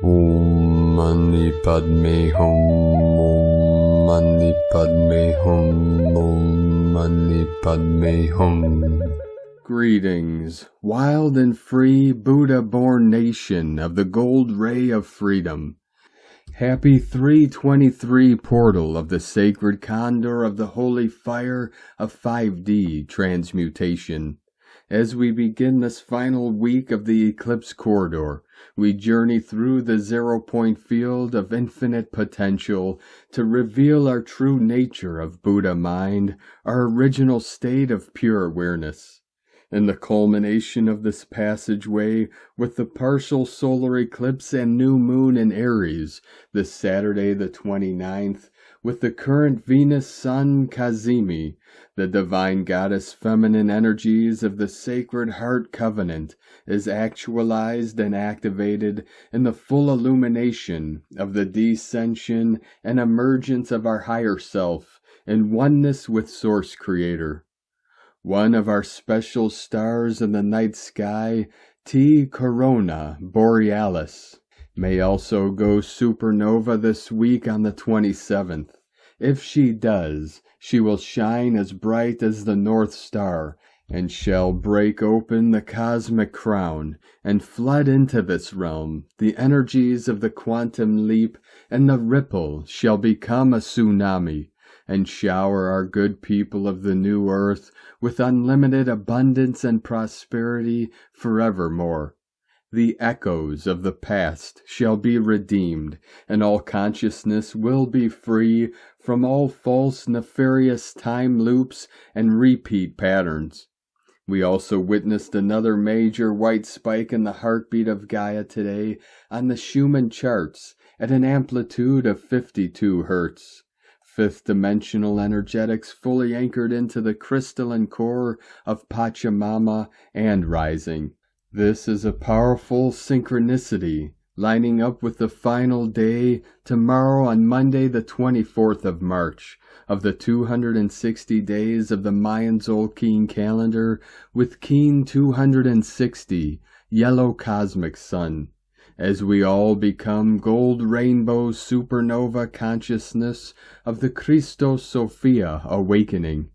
Om Mani Padme Hum. Om Mani Padme Hum. Om Mani Padme Hum. Greetings, wild and free Buddha-born nation of the gold ray of freedom. Happy 323 portal of the sacred condor of the holy fire of 5D transmutation. As we begin this final week of the Eclipse corridor, we journey through the 0-point field of infinite potential to reveal our true nature of Buddha mind, our original state of pure awareness. In the culmination of this passageway, with the partial solar eclipse and new moon in Aries, this Saturday the 29th, with the current Venus-Sun Kazemi, the divine goddess feminine energies of the Sacred Heart Covenant is actualized and activated in the full illumination of the descension and emergence of our higher self in oneness with Source Creator. One of our special stars in the night sky, T Corona Borealis, may also go supernova this week on the 27th. If she does, she will shine as bright as the North Star, and shall break open the cosmic crown, and flood into this realm the energies of the quantum leap, and the ripple shall become a tsunami, and shower our good people of the new earth with unlimited abundance and prosperity forevermore. The echoes of the past shall be redeemed, and all consciousness will be free from all false nefarious time loops and repeat patterns. We also witnessed another major white spike in the heartbeat of Gaia today on the Schumann charts at an amplitude of 52 Hertz. Fifth dimensional energetics fully anchored into the crystalline core of Pachamama and rising. This is a powerful synchronicity, lining up with the final day, tomorrow on Monday the 24th of March, of the 260 days of the Mayan Tzolk'in calendar, with Keen 260, yellow cosmic sun, as we all become gold rainbow supernova consciousness of the Christos Sophia awakening.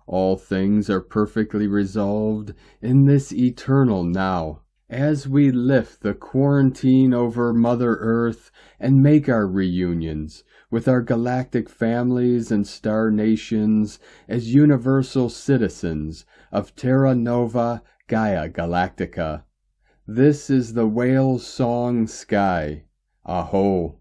All things are perfectly resolved in this eternal now, as we lift the quarantine over Mother Earth and make our reunions with our galactic families and star nations as universal citizens of Terra Nova Gaia Galactica. This is the whale song sky. A'ho.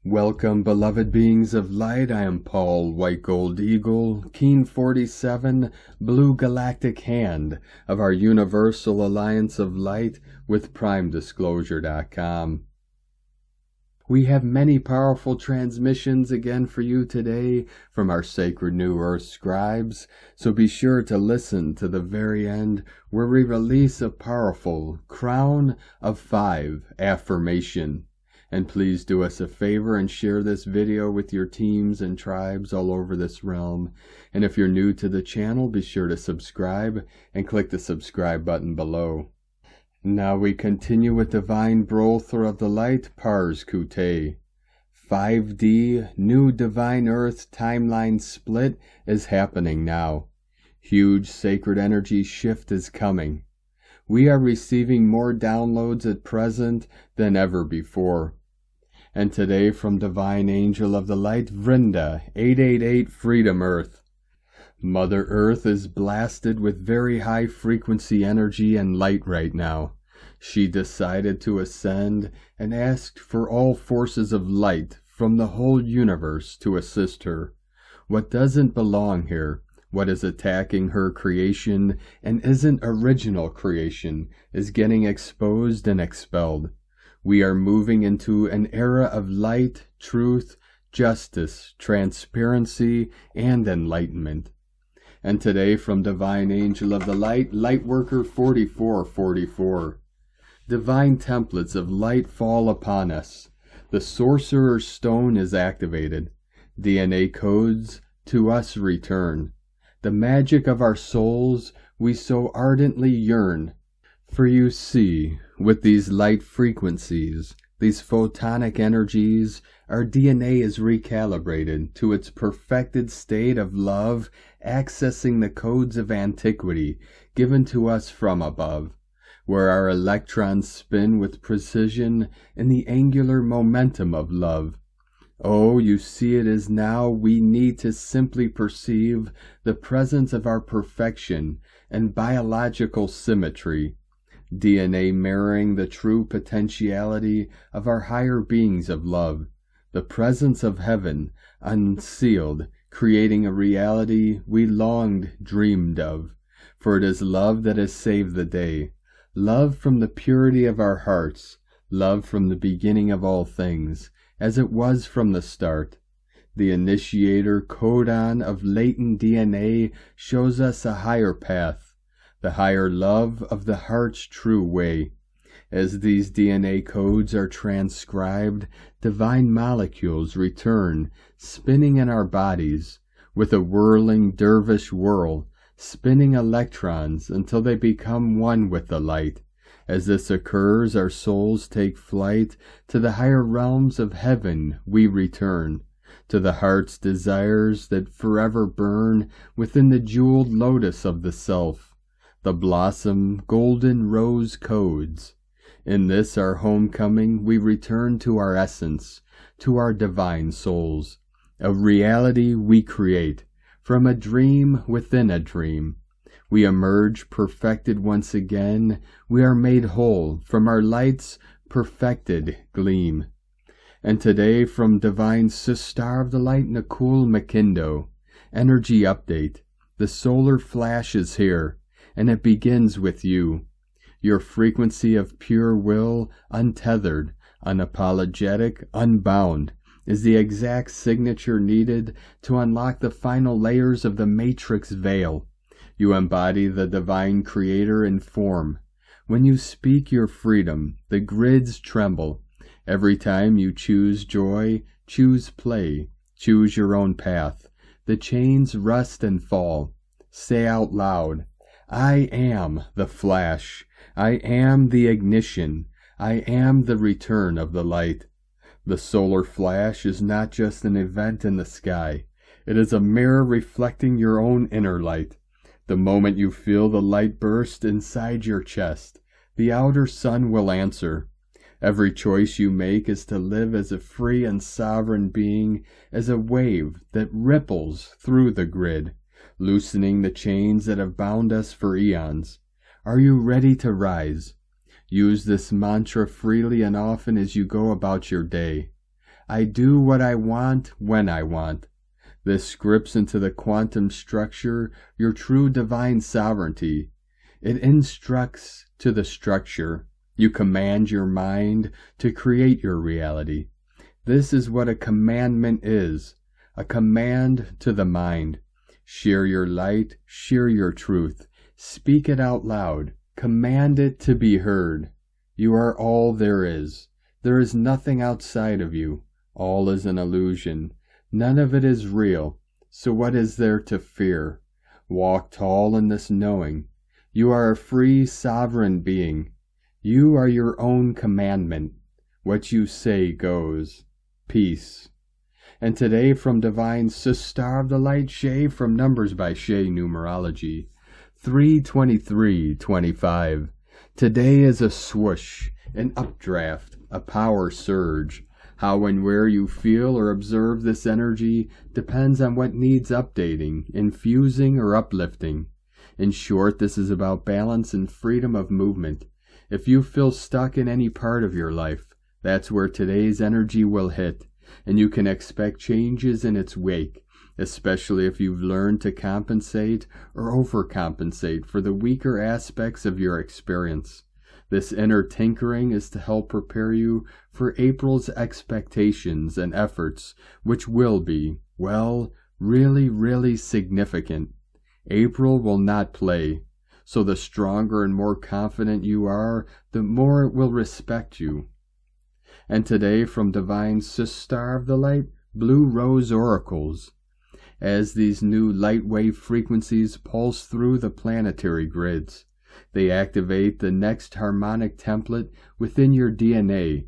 Welcome, beloved beings of light. I am Paul, White Gold Eagle, Keen 47, Blue Galactic Hand of our Universal Alliance of Light with PrimeDisclosure.com. We have many powerful transmissions again for you today from our sacred New Earth scribes, so be sure to listen to the very end where we release a powerful Crown of 5 affirmation. And please do us a favor and share this video with your teams and tribes all over this realm. And if you're new to the channel, be sure to subscribe and click the subscribe button below. Now we continue with Divine Brother of the Light, Pars Kute. 5D, new Divine Earth timeline split is happening now. Huge sacred energy shift is coming. We are receiving more downloads at present than ever before. And today from Divine Angel of the Light, Vrinda, 888 Freedom Earth. Mother Earth is blasted with very high frequency energy and light right now. She decided to ascend and asked for all forces of light from the whole universe to assist her. What doesn't belong here, what is attacking her creation and isn't original creation, is getting exposed and expelled. We are moving into an era of light, truth, justice, transparency, and enlightenment. And today from Divine Angel of the Light, Lightworker 4444. Divine templates of light fall upon us. The Sorcerer's Stone is activated. DNA codes to us return. The magic of our souls we so ardently yearn. For you see, with these light frequencies, these photonic energies, our DNA is recalibrated to its perfected state of love, accessing the codes of antiquity given to us from above, where our electrons spin with precision in the angular momentum of love. Oh, you see, it is now we need to simply perceive the presence of our perfection and biological symmetry, DNA mirroring the true potentiality of our higher beings of love, the presence of heaven unsealed, creating a reality we longed, dreamed of. For it is love that has saved the day, love from the purity of our hearts, love from the beginning of all things, as it was from the start. The initiator codon of latent DNA shows us a higher path, the higher love of the heart's true way. As these DNA codes are transcribed, divine molecules return, spinning in our bodies, with a whirling dervish whirl, spinning electrons until they become one with the light. As this occurs, our souls take flight. To the higher realms of heaven we return, to the heart's desires that forever burn within the jeweled lotus of the self, the blossom golden rose codes. In this our homecoming we return to our essence, to our divine souls. A reality we create, from a dream within a dream. We emerge perfected once again. We are made whole from our light's perfected gleam. And today from Divine Sister of the Light Nicole McKindo, energy update. The solar flash is here, and it begins with you. Your frequency of pure will, untethered, unapologetic, unbound, is the exact signature needed to unlock the final layers of the matrix veil. You embody the divine creator in form. When you speak your freedom, the grids tremble. Every time you choose joy, choose play, choose your own path, the chains rust and fall. Say out loud, I am the flash. I am the ignition. I am the return of the light. The solar flash is not just an event in the sky. It is a mirror reflecting your own inner light. The moment you feel the light burst inside your chest, the outer sun will answer. Every choice you make is to live as a free and sovereign being, as a wave that ripples through the grid, loosening the chains that have bound us for eons. Are you ready to rise? Use this mantra freely and often as you go about your day. I do what I want when I want. This scripts into the quantum structure your true divine sovereignty. It instructs to the structure. You command your mind to create your reality. This is what a commandment is, a command to the mind. Share your light, share your truth. Speak it out loud. Command it to be heard. You are all there is. There is nothing outside of you. All is an illusion. None of it is real. So what is there to fear? Walk tall in this knowing. You are a free, sovereign being. You are your own commandment. What you say goes. Peace. And today from Divine Sister of the Light Shay from Numbers by Shay Numerology. 3/23/25. Today is a swoosh, an updraft, a power surge. How and where you feel or observe this energy depends on what needs updating, infusing, or uplifting. In short, this is about balance and freedom of movement. If you feel stuck in any part of your life, that's where today's energy will hit, and you can expect changes in its wake, especially if you've learned to compensate or overcompensate for the weaker aspects of your experience. This inner tinkering is to help prepare you for April's expectations and efforts, which will be, well, really, really significant. April will not play, so the stronger and more confident you are, the more it will respect you. And today from Divine Sister of the Light, Blue Rose Oracles. As these new light wave frequencies pulse through the planetary grids, They activate the next harmonic template within your DNA,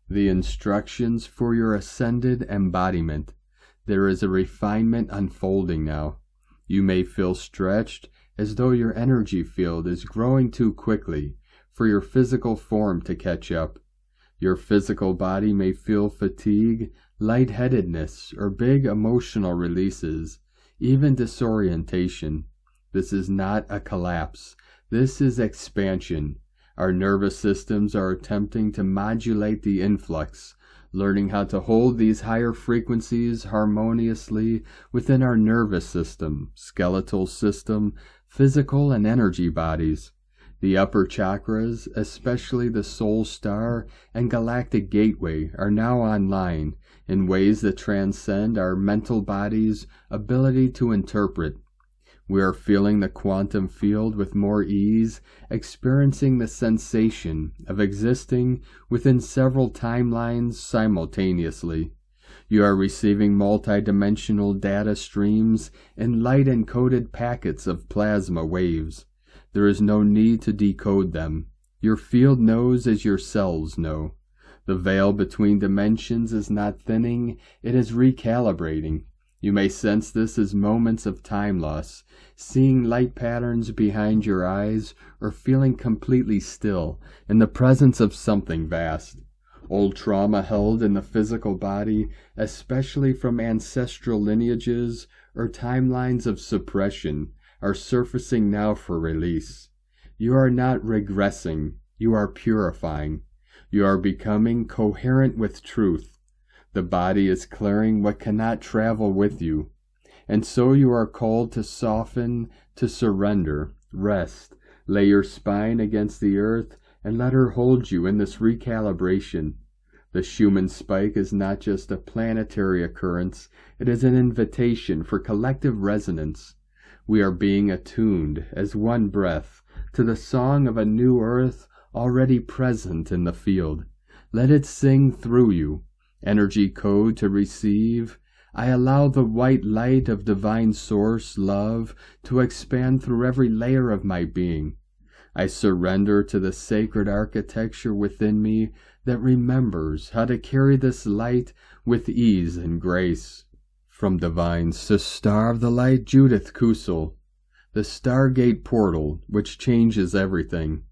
the instructions for your ascended embodiment. There is a refinement unfolding now. You may feel stretched, as though your energy field is growing too quickly for your physical form to catch up. Your physical body may feel fatigue, lightheadedness, or big emotional releases, even disorientation. This is not a collapse. This is expansion. Our nervous systems are attempting to modulate the influx, learning how to hold these higher frequencies harmoniously within our nervous system, skeletal system, physical and energy bodies. The upper chakras, especially the soul star and galactic gateway, are now online in ways that transcend our mental body's ability to interpret. We are feeling the quantum field with more ease, experiencing the sensation of existing within several timelines simultaneously. You are receiving multidimensional data streams in light-encoded packets of plasma waves. There is no need to decode them. Your field knows as your cells know. The veil between dimensions is not thinning, it is recalibrating. You may sense this as moments of time loss, seeing light patterns behind your eyes, or feeling completely still in the presence of something vast. Old trauma held in the physical body, especially from ancestral lineages or timelines of suppression, are surfacing now for release. You are not regressing, you are purifying. You are becoming coherent with truth. The body is clearing what cannot travel with you. And so you are called to soften, to surrender, rest, lay your spine against the earth, and let her hold you in this recalibration. The Schumann spike is not just a planetary occurrence, it is an invitation for collective resonance. We are being attuned as one breath to the song of a new earth already present in the field. Let it sing through you. Energy code to receive. I allow the white light of divine source love to expand through every layer of my being. I surrender to the sacred architecture within me that remembers how to carry this light with ease and grace. From Divine Sister of the Light Judith Kusel, the Stargate portal which changes everything.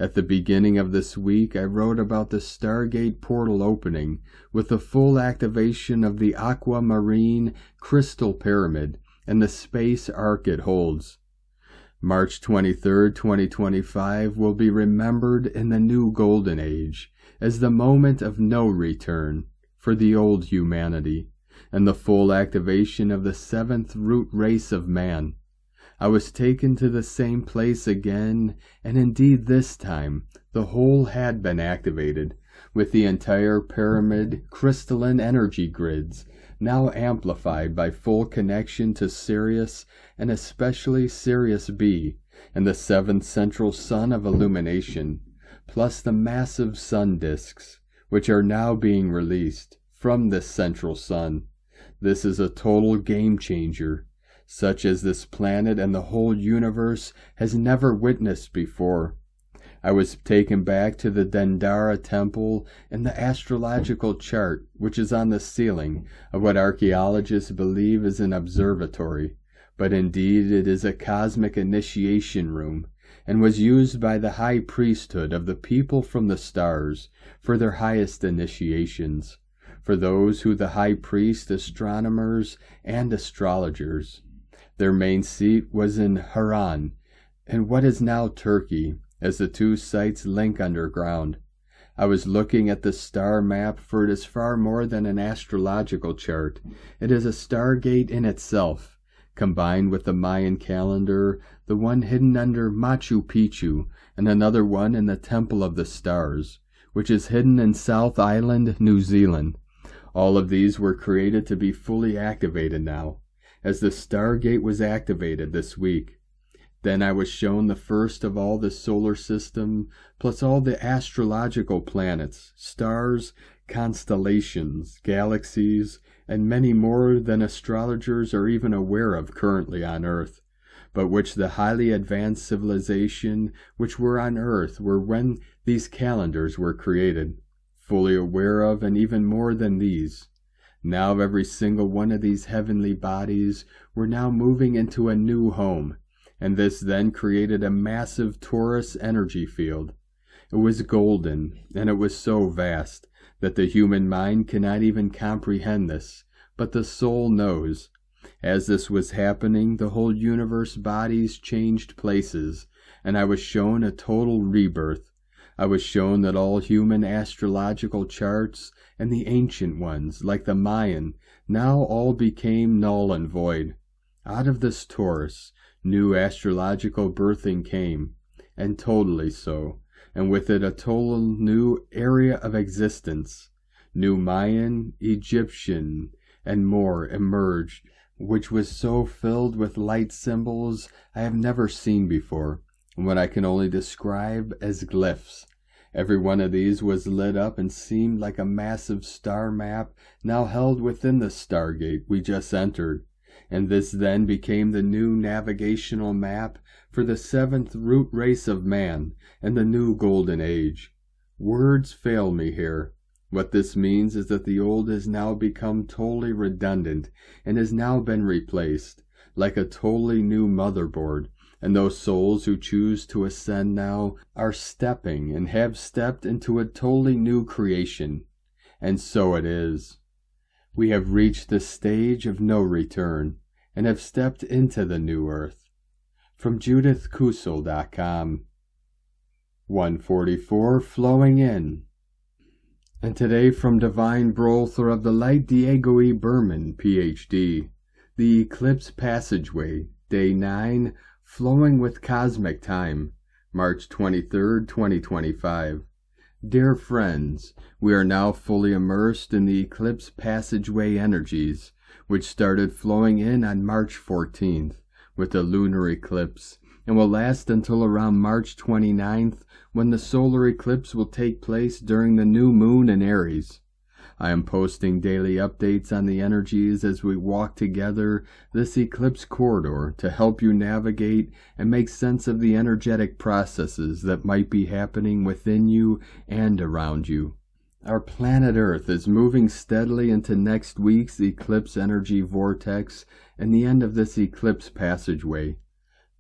At the beginning of this week, I wrote about the Stargate portal opening with the full activation of the aquamarine crystal pyramid and the space arc it holds. March 23, 2025 will be remembered in the new golden age as the moment of no return for the old humanity and the full activation of the seventh root race of man. I was taken to the same place again, and indeed this time the whole had been activated, with the entire pyramid crystalline energy grids now amplified by full connection to Sirius, and especially Sirius B, and the seventh central sun of illumination, plus the massive sun disks, which are now being released from this central sun. This is a total game changer, such as this planet and the whole universe has never witnessed before. I was taken back to the Dendara temple and the astrological chart, which is on the ceiling of what archaeologists believe is an observatory, but indeed it is a cosmic initiation room, and was used by the high priesthood of the people from the stars for their highest initiations, for those who the high priest, astronomers, and astrologers. Their main seat was in Haran, in what is now Turkey, as the two sites link underground. I was looking at the star map, for it is far more than an astrological chart. It is a stargate in itself, combined with the Mayan calendar, the one hidden under Machu Picchu, and another one in the Temple of the Stars, which is hidden in South Island, New Zealand. All of these were created to be fully activated now, as the Stargate was activated this week. Then I was shown the first of all the solar system, plus all the astrological planets, stars, constellations, galaxies, and many more than astrologers are even aware of currently on Earth. but which the highly advanced civilization which were on earth were when these calendars were created, fully aware of, and even more than these. Now every single one of these heavenly bodies were now moving into a new home, and this then created a massive torus energy field. It was golden, and it was so vast that the human mind cannot even comprehend this, but the soul knows. As this was happening, the whole universe bodies changed places, and I was shown a total rebirth. I was shown that all human astrological charts and the ancient ones, like the Mayan, now all became null and void. Out of this torus, new astrological birthing came, and totally so, and with it a total new area of existence. New Mayan, Egyptian, and more emerged, which was so filled with light symbols I have never seen before, and what I can only describe as glyphs. Every one of these was lit up and seemed like a massive star map now held within the Stargate we just entered, and this then became the new navigational map for the 7th root race of man and the new golden age. Words fail me here. What this means is that the old has now become totally redundant and has now been replaced, like a totally new motherboard, and those souls who choose to ascend now are stepping and have stepped into a totally new creation. And so it is. We have reached the stage of no return and have stepped into the new earth. From JudithKusel.com. 144 flowing in. And today from Divine Brother of the Light Diego E. Berman, Ph.D., the Eclipse Passageway, Day 9, flowing with cosmic time, March 23, 2025. Dear friends, we are now fully immersed in the Eclipse Passageway energies, which started flowing in on March 14th with the lunar eclipse, and will last until around March 29th, when the solar eclipse will take place during the new moon in Aries. I am posting daily updates on the energies as we walk together this eclipse corridor to help you navigate and make sense of the energetic processes that might be happening within you and around you. Our planet Earth is moving steadily into next week's eclipse energy vortex and the end of this eclipse passageway.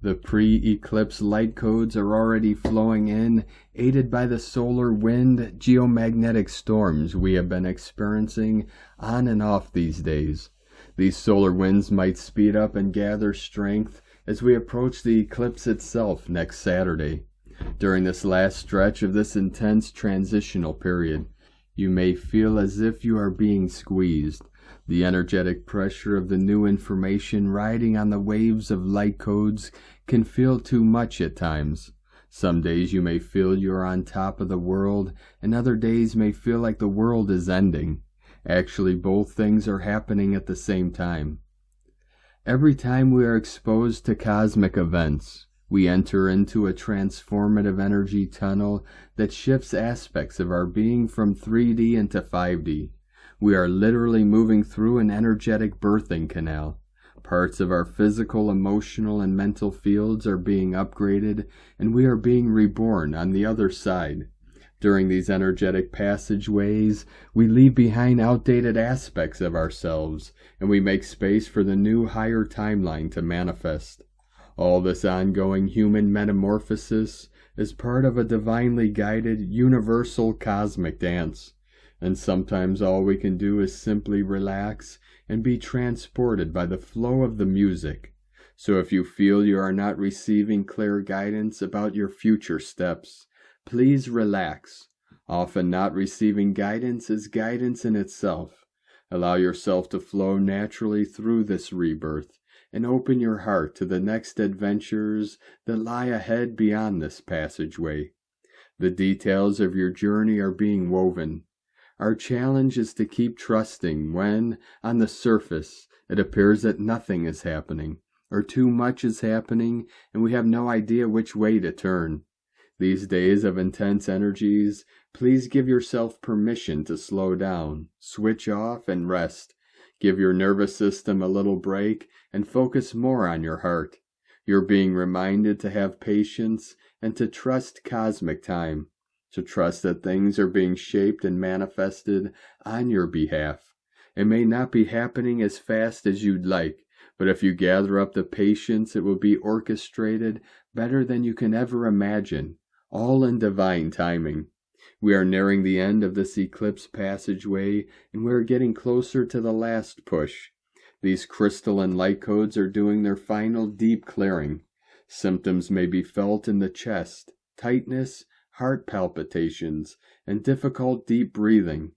The pre-eclipse light codes are already flowing in, aided by the solar wind geomagnetic storms we have been experiencing on and off these days. These solar winds might speed up and gather strength as we approach the eclipse itself next Saturday. During this last stretch of this intense transitional period, you may feel as if you are being squeezed. The energetic pressure of the new information riding on the waves of light codes can feel too much at times. Some days you may feel you are on top of the world, and other days may feel like the world is ending. Actually, both things are happening at the same time. Every time we are exposed to cosmic events, we enter into a transformative energy tunnel that shifts aspects of our being from 3D into 5D. We are literally moving through an energetic birthing canal. Parts of our physical, emotional, and mental fields are being upgraded, and we are being reborn on the other side. During these energetic passageways, we leave behind outdated aspects of ourselves, and we make space for the new higher timeline to manifest. All this ongoing human metamorphosis is part of a divinely guided, universal cosmic dance. And sometimes all we can do is simply relax and be transported by the flow of the music. So if you feel you are not receiving clear guidance about your future steps, please relax. Often not receiving guidance is guidance in itself. Allow yourself to flow naturally through this rebirth and open your heart to the next adventures that lie ahead beyond this passageway. The details of your journey are being woven. Our challenge is to keep trusting when, on the surface, it appears that nothing is happening, or too much is happening, and we have no idea which way to turn. These days of intense energies, please give yourself permission to slow down, switch off, and rest. Give your nervous system a little break, and focus more on your heart. You're being reminded to have patience and to trust cosmic time, to trust that things are being shaped and manifested on your behalf. It may not be happening as fast as you'd like, but if you gather up the patience, it will be orchestrated better than you can ever imagine, all in divine timing. We are nearing the end of this eclipse passageway, and we are getting closer to the last push. These crystalline light codes are doing their final deep clearing. Symptoms may be felt in the chest, tightness, heart palpitations, and difficult deep breathing.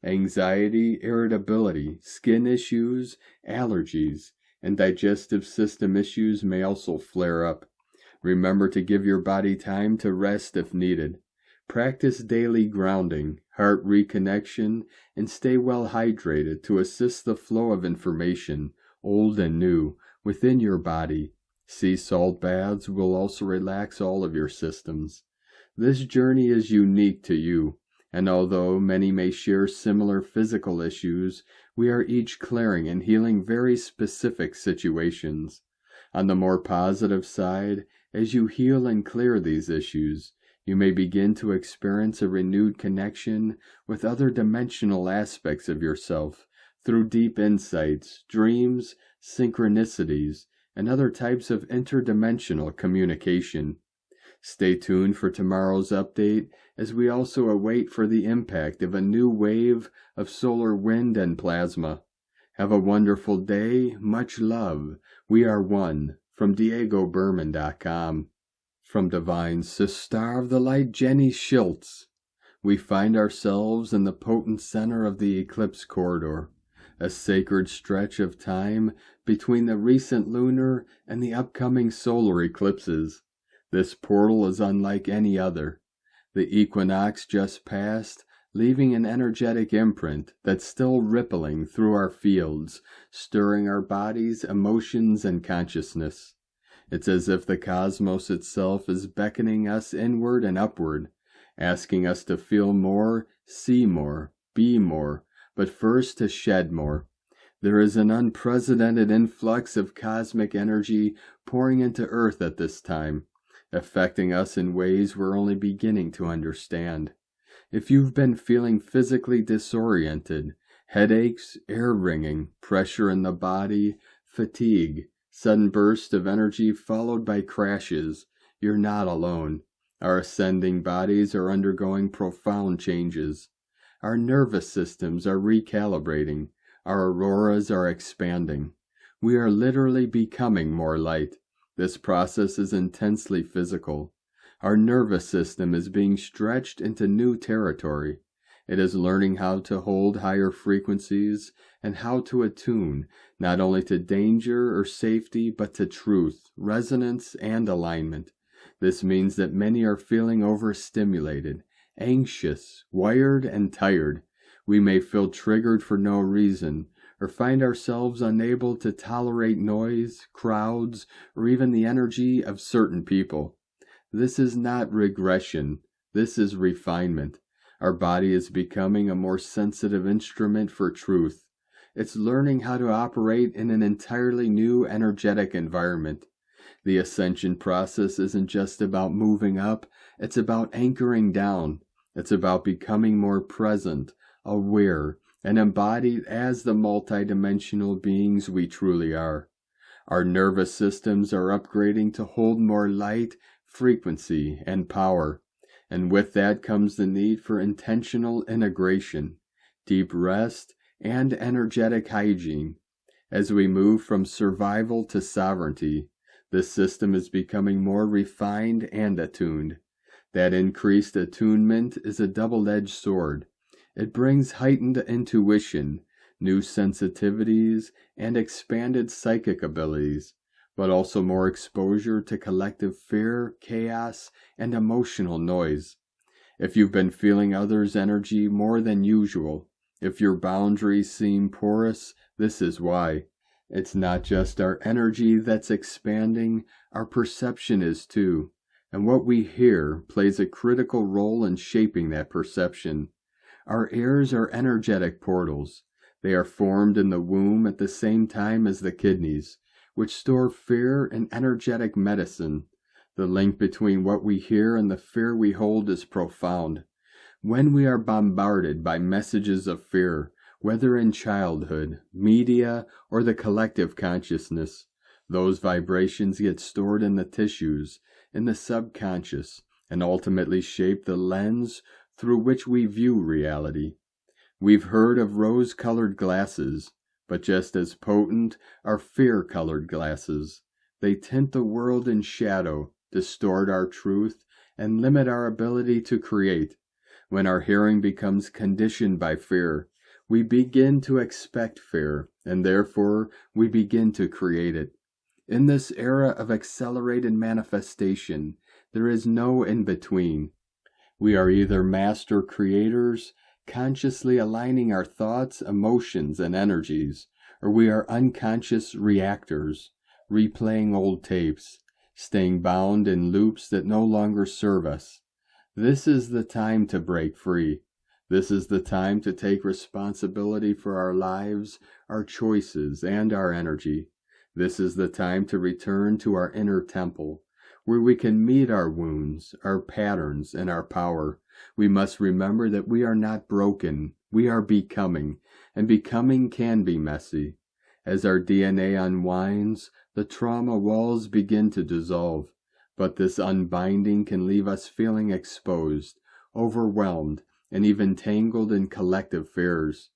Anxiety, irritability, skin issues, allergies, and digestive system issues may also flare up. Remember to give your body time to rest if needed. Practice daily grounding, heart reconnection, and stay well hydrated to assist the flow of information, old and new, within your body. Sea salt baths will also relax all of your systems. This journey is unique to you, and although many may share similar physical issues, we are each clearing and healing very specific situations. On the more positive side, as you heal and clear these issues, you may begin to experience a renewed connection with other dimensional aspects of yourself through deep insights, dreams, synchronicities, and other types of interdimensional communication. Stay tuned for tomorrow's update as we also await for the impact of a new wave of solar wind and plasma. Have a wonderful day. Much love. We are one. From DiegoBerman.com. From Divine Sister of the Light Jenny Schultz, we find ourselves in the potent center of the eclipse corridor, a sacred stretch of time between the recent lunar and the upcoming solar eclipses. This portal is unlike any other. The equinox just passed, leaving an energetic imprint that's still rippling through our fields, stirring our bodies, emotions, and consciousness. It's as if the cosmos itself is beckoning us inward and upward, asking us to feel more, see more, be more, but first to shed more. There is an unprecedented influx of cosmic energy pouring into Earth at this time, affecting us in ways we're only beginning to understand. If you've been feeling physically disoriented, headaches, ear ringing, pressure in the body, fatigue, sudden bursts of energy followed by crashes, you're not alone. Our ascending bodies are undergoing profound changes. Our nervous systems are recalibrating. Our auroras are expanding. We are literally becoming more light. This process is intensely physical. Our nervous system is being stretched into new territory. It is learning how to hold higher frequencies and how to attune not only to danger or safety, but to truth, resonance, and alignment. This means that many are feeling overstimulated, anxious, wired, and tired. We may feel triggered for no reason, or find ourselves unable to tolerate noise, crowds, or even the energy of certain people. This is not regression. This is refinement. Our body is becoming a more sensitive instrument for truth. It's learning how to operate in an entirely new energetic environment. The ascension process isn't just about moving up, it's about anchoring down. It's about becoming more present, aware, and embodied as the multidimensional beings we truly are. Our nervous systems are upgrading to hold more light, frequency, and power. And with that comes the need for intentional integration, deep rest, and energetic hygiene. As we move from survival to sovereignty, the system is becoming more refined and attuned. That increased attunement is a double-edged sword. It brings heightened intuition, new sensitivities, and expanded psychic abilities, but also more exposure to collective fear, chaos, and emotional noise. If you've been feeling others' energy more than usual, if your boundaries seem porous, this is why. It's not just our energy that's expanding, our perception is too, and what we hear plays a critical role in shaping that perception. Our ears are energetic portals. They are formed in the womb at the same time as the kidneys. which store fear and energetic medicine. The link between what we hear and the fear we hold is profound. When we are bombarded by messages of fear, whether in childhood, media, or the collective consciousness, those vibrations get stored in the tissues, in the subconscious, and ultimately shape the lens through which we view reality. We've heard of rose-colored glasses, but just as potent are fear-colored glasses. They tint the world in shadow, distort our truth, and limit our ability to create. When our hearing becomes conditioned by fear, we begin to expect fear, and therefore we begin to create it. In this era of accelerated manifestation, there is no in-between. We are either master creators, consciously aligning our thoughts, emotions, and energies, or we are unconscious reactors, replaying old tapes, staying bound in loops that no longer serve us. This is the time to break free. This is the time to take responsibility for our lives, our choices, and our energy. This is the time to return to our inner temple, where we can meet our wounds, our patterns, and our power. We must remember that we are not broken, we are becoming, and becoming can be messy. As our DNA unwinds, the trauma walls begin to dissolve, but this unbinding can leave us feeling exposed, overwhelmed, and even tangled in collective fears.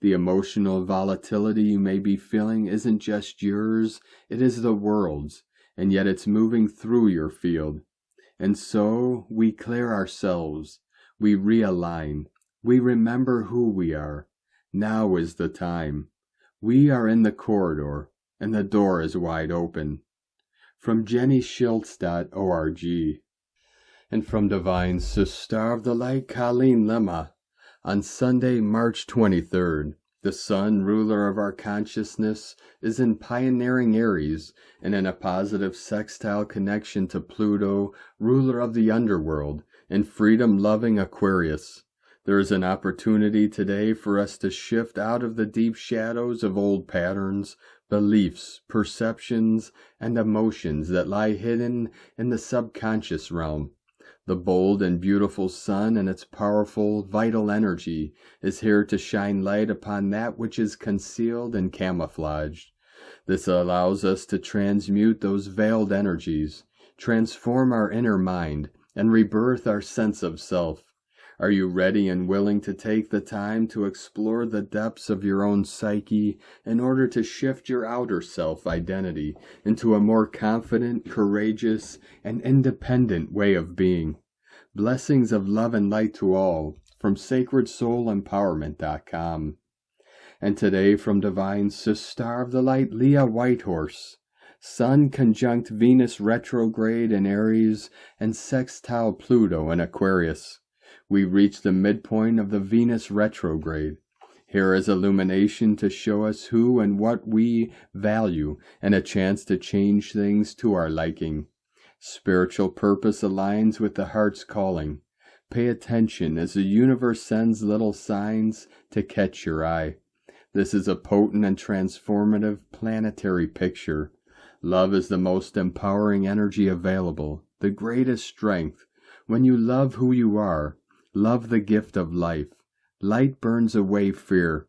The emotional volatility you may be feeling isn't just yours, it is the world's, and yet it's moving through your field. And so we clear ourselves, we realign, we remember who we are. Now is the time. We are in the corridor, and the door is wide open. From JennySchiltz.org. And from Divine Sister of the Light, Colleen Lima, on Sunday, March 23rd, the Sun, ruler of our consciousness, is in pioneering Aries and in a positive sextile connection to Pluto, ruler of the underworld, in freedom-loving Aquarius. There is an opportunity today for us to shift out of the deep shadows of old patterns, beliefs, perceptions, and emotions that lie hidden in the subconscious realm. The bold and beautiful sun and its powerful, vital energy is here to shine light upon that which is concealed and camouflaged. This allows us to transmute those veiled energies, transform our inner mind, and rebirth our sense of self. Are you ready and willing to take the time to explore the depths of your own psyche in order to shift your outer self identity into a more confident, courageous, and independent way of being? Blessings of love and light to all from SacredSoulEmpowerment.com. And today from Divine Sister of the Light, Leah Whitehorse. Sun conjunct Venus retrograde in Aries and sextile Pluto in Aquarius. We reach the midpoint of the Venus retrograde. Here is illumination to show us who and what we value and a chance to change things to our liking. Spiritual purpose aligns with the heart's calling. Pay attention as the universe sends little signs to catch your eye. This is a potent and transformative planetary picture. Love is the most empowering energy available, the greatest strength. When you love who you are, love the gift of life. Light burns away fear.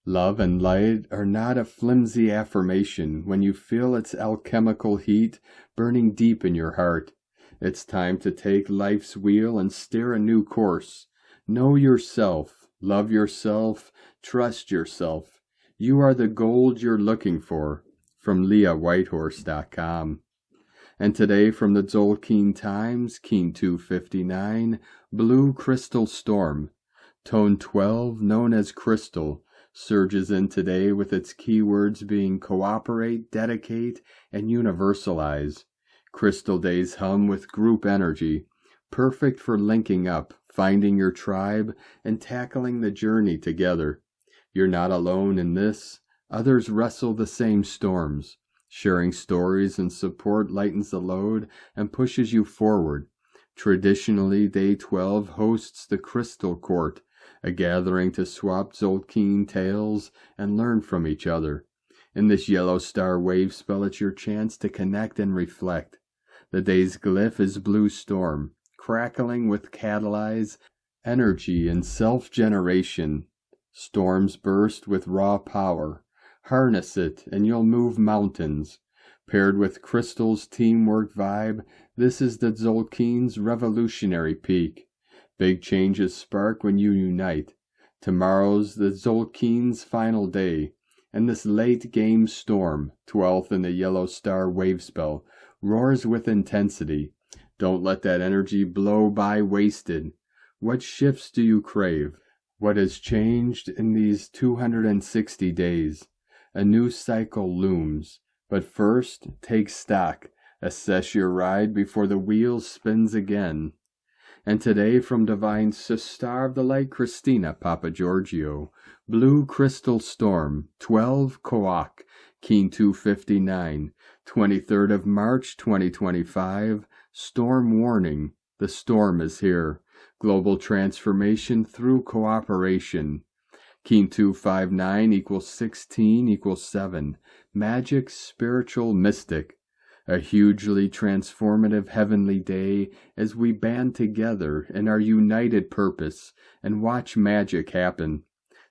Love and light are not a flimsy affirmation when you feel its alchemical heat burning deep in your heart. It's time to take life's wheel and steer a new course. Know yourself, love yourself, trust yourself. You are the gold you're looking for. From LeahWhitehorse.com. And today from the Tzolk'in Times, Keen 259, Blue Crystal Storm. Tone 12, known as Crystal, surges in today with its keywords being cooperate, dedicate, and universalize. Crystal days hum with group energy, perfect for linking up, finding your tribe, and tackling the journey together. You're not alone in this. Others wrestle the same storms. Sharing stories and support lightens the load and pushes you forward. Traditionally, Day 12 hosts the Crystal Court, a gathering to swap Tzolk'in tales and learn from each other. In this yellow star wave spell, it's your chance to connect and reflect. The day's glyph is blue storm, crackling with catalyze energy and self-generation. Storms burst with raw power. Harness it and you'll move mountains. Paired with crystal's teamwork vibe, this is the Tzolk'in's revolutionary peak. Big changes spark when you unite. Tomorrow's the Tzolk'in's final day, and this late game storm, 12th in the yellow star wave spell, roars with intensity. Don't let that energy blow by wasted. What shifts do you crave? What has changed in these 260 days? A new cycle looms. But first, take stock. Assess your ride before the wheel spins again. And today from Divine Star of the Light, Christina Papa Giorgio, Blue Crystal Storm, 12 Coac, Keen 259, 23rd of March 2025, Storm Warning, the storm is here. Global transformation through cooperation. Keen 259 equals 16 equals 7. Magic, spiritual, mystic. A hugely transformative heavenly day as we band together in our united purpose and watch magic happen.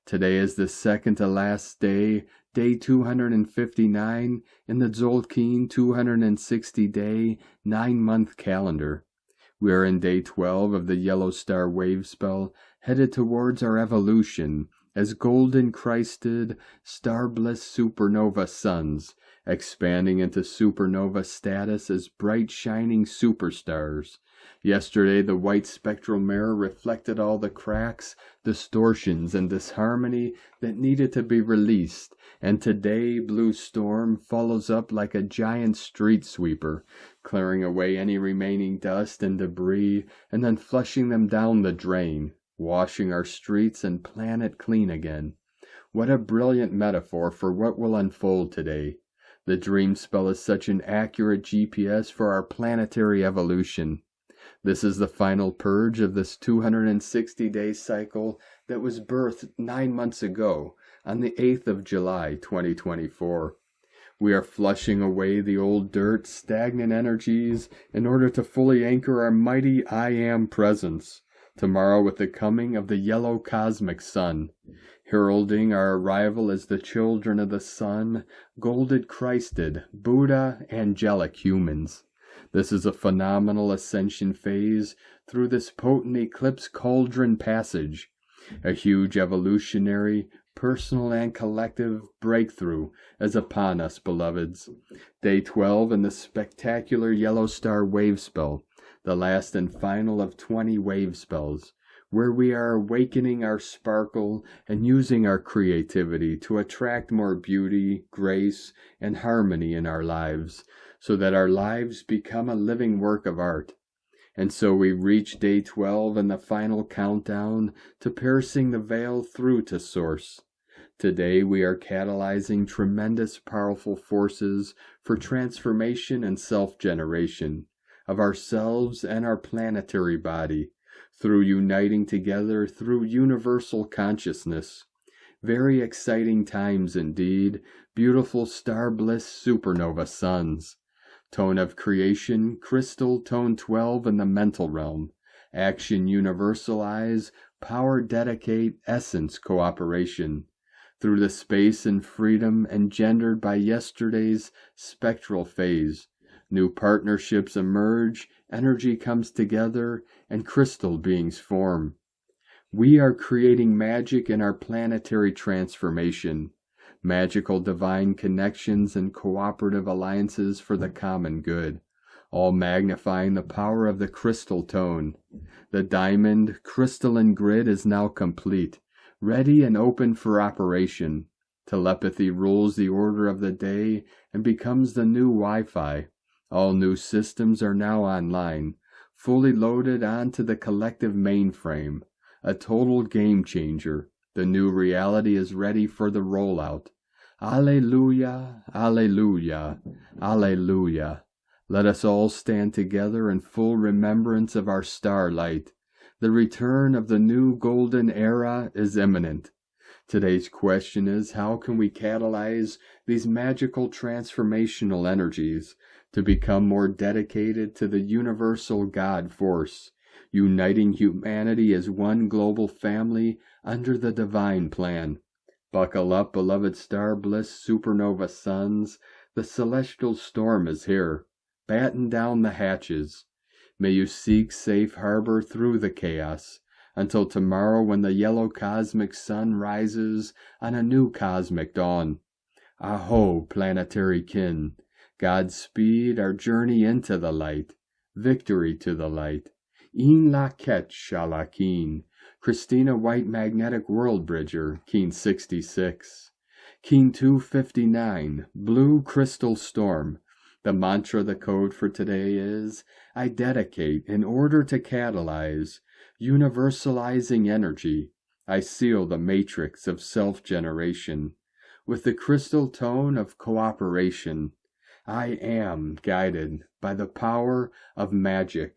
Today is the second to last day, day 259 in the Tzolk'in 260-day, 9-month calendar. We are in day 12 of the yellow star wave spell, headed towards our evolution as golden Christed, star-bliss supernova suns, expanding into supernova status as bright shining superstars. Yesterday the white spectral mirror reflected all the cracks, distortions, and disharmony that needed to be released, and today blue storm follows up like a giant street sweeper, clearing away any remaining dust and debris, and then flushing them down the drain, washing our streets and planet clean again. What a brilliant metaphor for what will unfold today. The dream spell is such an accurate GPS for our planetary evolution. This is the final purge of this 260-day cycle that was birthed 9 months ago on the 8th of July 2024. We are flushing away the old dirt, stagnant energies in order to fully anchor our mighty I Am presence. Tomorrow with the coming of the yellow cosmic sun, heralding our arrival as the children of the sun, golded Christed, Buddha, angelic humans. This is a phenomenal ascension phase through this potent eclipse cauldron passage, a huge evolutionary, personal and collective breakthrough is upon us, beloveds. Day 12 in the spectacular yellow star wave spell, the last and final of 20 wave spells, where we are awakening our sparkle and using our creativity to attract more beauty, grace, and harmony in our lives, so that our lives become a living work of art. And so we reach day 12 and the final countdown to piercing the veil through to Source. Today we are catalyzing tremendous powerful forces for transformation and self-generation of ourselves and our planetary body, through uniting together through universal consciousness. Very exciting times indeed, beautiful star bliss supernova suns. Tone of creation, crystal tone 12 in the mental realm. Action universalize, power dedicate, essence cooperation. Through the space and freedom engendered by yesterday's spectral phase, new partnerships emerge, energy comes together, and crystal beings form. We are creating magic in our planetary transformation, magical divine connections and cooperative alliances for the common good, all magnifying the power of the crystal tone. The diamond crystalline grid is now complete, ready and open for operation. Telepathy rules the order of the day and becomes the new Wi-Fi. All new systems are now online, fully loaded onto the collective mainframe. A total game changer. The new reality is ready for the rollout. Alleluia, alleluia, alleluia. Let us all stand together in full remembrance of our starlight. The return of the new golden era is imminent. Today's question is, how can we catalyze these magical transformational energies to become more dedicated to the universal God force, uniting humanity as one global family under the divine plan? Buckle up, beloved star bliss supernova suns. The celestial storm is here. Batten down the hatches. May you seek safe harbor through the chaos, until tomorrow when the yellow cosmic sun rises on a new cosmic dawn. A'ho, planetary kin. Godspeed our journey into the light. Victory to the light. In la ket shalakin. Christina White Magnetic World Bridger, Keen 66. Keen 259, Blue Crystal Storm. The mantra, the code for today is, I dedicate in order to catalyze, universalizing energy. I seal the matrix of self-generation with the crystal tone of cooperation. I am guided by the power of magic.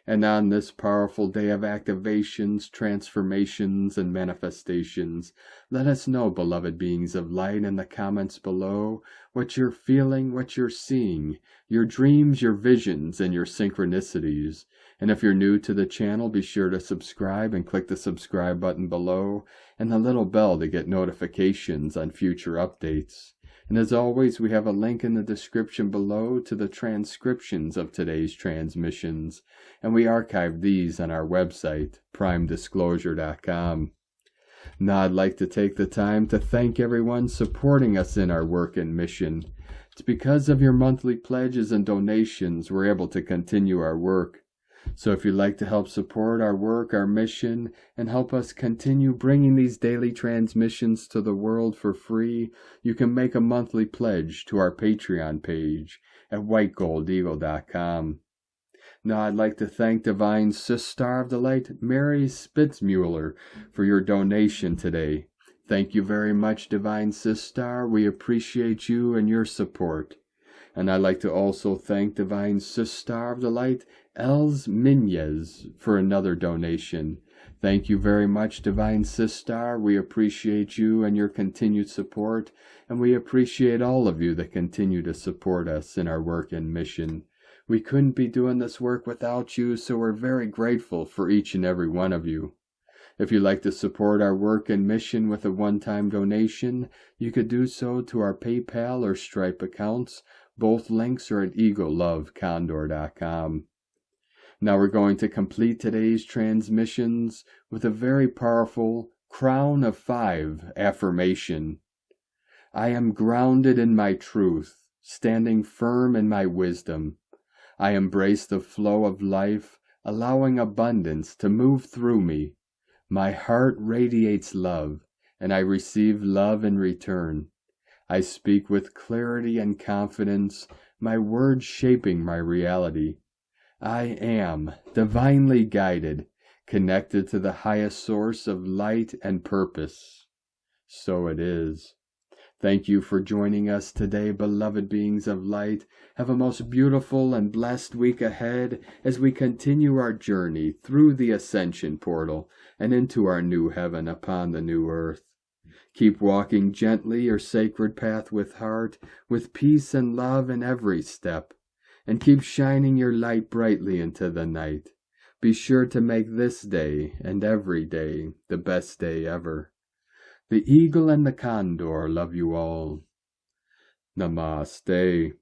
And on this powerful day of activations, transformations, and manifestations, let us know, beloved beings of light, in the comments below, what you're feeling, what you're seeing, your dreams, your visions, and your synchronicities. And if you're new to the channel, be sure to subscribe and click the subscribe button below and the little bell to get notifications on future updates. And as always, we have a link in the description below to the transcriptions of today's transmissions, and we archive these on our website, primedisclosure.com. Now I'd like to take the time to thank everyone supporting us in our work and mission. It's because of your monthly pledges and donations we're able to continue our work. So if you'd like to help support our work, our mission, and help us continue bringing these daily transmissions to the world for free, you can make a monthly pledge to our Patreon page at whitegoldeagle.com. Now I'd like to thank Divine Star of the Light, Mary Spitzmuller, for your donation today. Thank you very much, Divine Star. We appreciate you and your support. And I'd like to also thank Divine Star of the Light, Els M, for another donation. Thank you very much, Divine Star. We appreciate you and your continued support, and we appreciate all of you that continue to support us in our work and mission. We couldn't be doing this work without you, so we're very grateful for each and every one of you. If you'd like to support our work and mission with a one-time donation, you could do so to our PayPal or Stripe accounts. Both links are at egolovecondor.com. Now we're going to complete today's transmissions with a very powerful Crown of 5 affirmation. I am grounded in my truth, standing firm in my wisdom. I embrace the flow of life, allowing abundance to move through me. My heart radiates love, and I receive love in return. I speak with clarity and confidence, my words shaping my reality. I am divinely guided, connected to the highest source of light and purpose. So it is. Thank you for joining us today, beloved beings of light. Have a most beautiful and blessed week ahead as we continue our journey through the ascension portal and into our new heaven upon the new earth. Keep walking gently your sacred path with heart, with peace and love in every step, and keep shining your light brightly into the night. Be sure to make this day and every day the best day ever. The eagle and the condor love you all. Namaste.